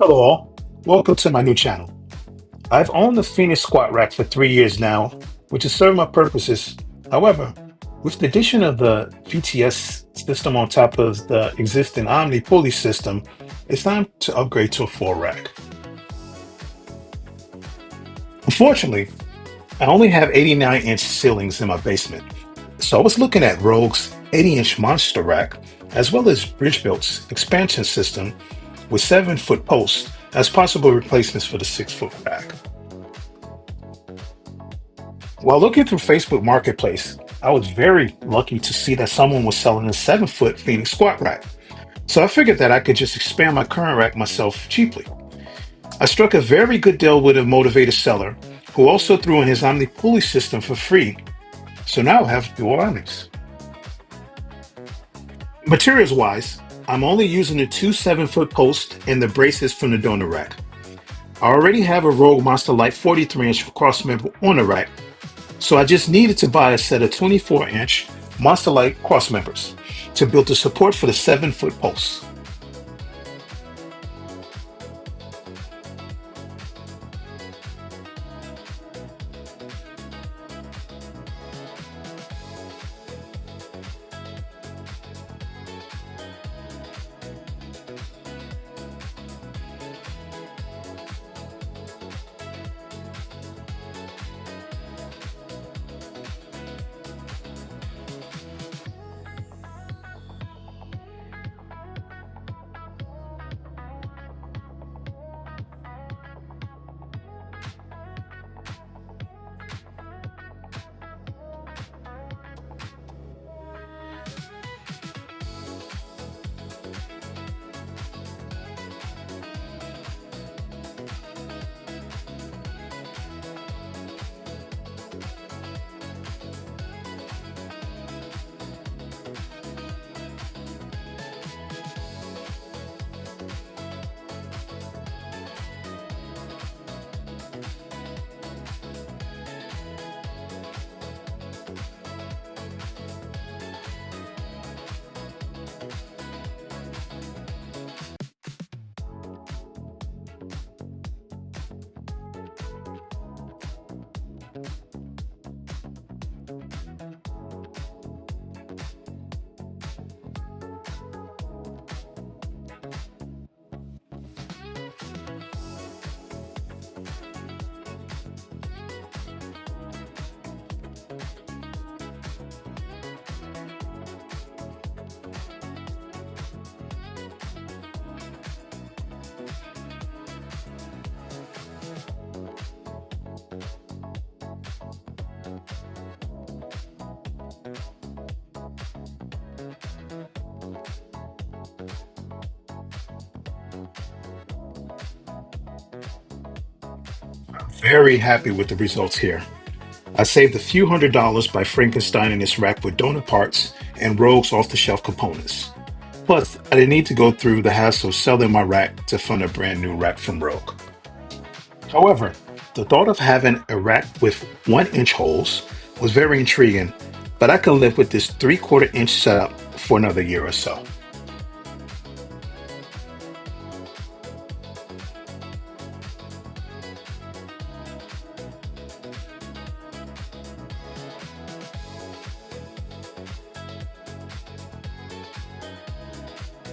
Hello all, welcome to my new channel. I've owned the Phoenix squat rack for 3 years now, which has served my purposes. However, with the addition of the VTS system on top of the existing Omni pulley system, it's time to upgrade to a full rack. Unfortunately, I only have 89-inch ceilings in my basement, so I was looking at Rogue's 80-inch monster rack, as well as Bridgebuilt's expansion system with 7-foot posts as possible replacements for the 6-foot rack. While looking through Facebook Marketplace, I was very lucky to see that someone was selling a 7-foot Phoenix squat rack. So I figured that I could just expand my current rack myself cheaply. I struck a very good deal with a motivated seller who also threw in his Omni pulley system for free. So now I have dual Omnis. Materials wise, I'm only using the two 7-foot posts and the braces from the donor rack. I already have a Rogue Monster Light 43-inch crossmember on the rack, so I just needed to buy a set of 24-inch Monster Light cross members to build the support for the 7-foot posts. Very happy with the results here. I saved a few $100s by Frankenstein in this rack with donor parts and Rogue's off-the-shelf components. Plus, I didn't need to go through the hassle of selling my rack to fund a brand new rack from Rogue. However, the thought of having a rack with 1-inch holes was very intriguing, but I can live with this 3/4-inch setup for another year or so.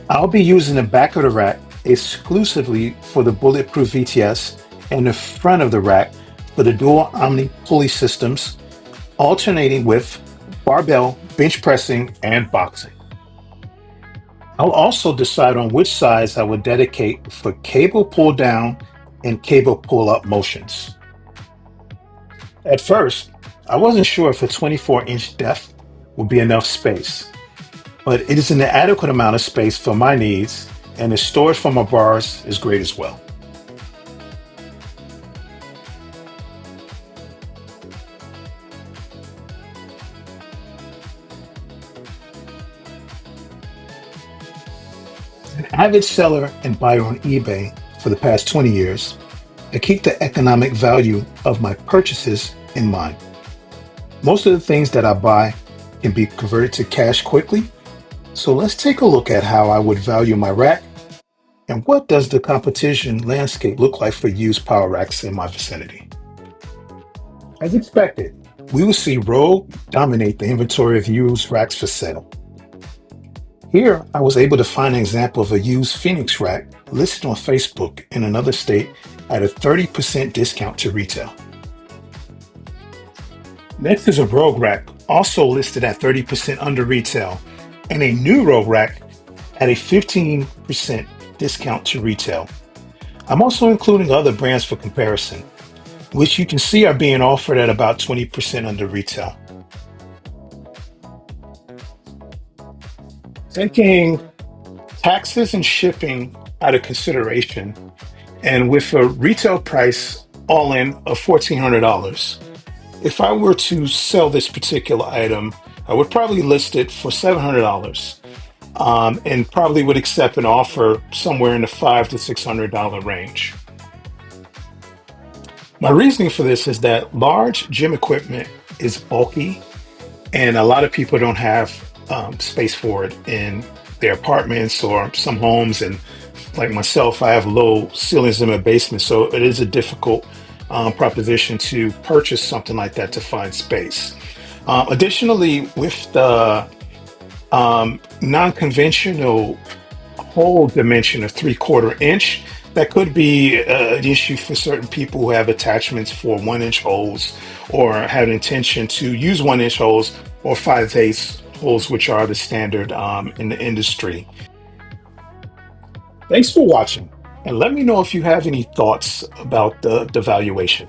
I'll be using the back of the rack exclusively for the bulletproof VTS and the front of the rack for the dual Omni pulley systems, alternating with barbell, bench pressing, and boxing. I'll also decide on which size I would dedicate for cable pull down and cable pull up motions. At first, I wasn't sure if a 24-inch depth would be enough space, but it is an adequate amount of space for my needs, and the storage for my bars is great as well. An avid seller and buyer on eBay for the past 20 years, I keep the economic value of my purchases in mind. Most of the things that I buy can be converted to cash quickly, so let's take a look at how I would value my rack And what does the competition landscape look like for used power racks in my vicinity? As expected, we will see Rogue dominate the inventory of used racks for sale. Here, I was able to find an example of a used Phoenix rack listed on Facebook in another state at a 30% discount to retail. Next is a Rogue rack, also listed at 30% under retail, and a new Rogue rack at a 15% discount to retail. I'm also including other brands for comparison, which you can see are being offered at about 20% under retail. Taking taxes and shipping out of consideration, and with a retail price all in of $1,400, if I were to sell this particular item, I would probably list it for $700, and probably would accept an offer somewhere in the $500 to $600 range. My reasoning for this is that large gym equipment is bulky, and a lot of people don't have space for it in their apartments or some homes. And like myself, I have low ceilings in my basement, so it is a difficult proposition to purchase something like that to find space. Additionally, with the non-conventional hole dimension of 3/4 inch, that could be an issue for certain people who have attachments for 1 inch holes or have an intention to use 1 inch holes or 5/8 holes, which are the standard in the industry. Thanks for watching, and let me know if you have any thoughts about the valuation.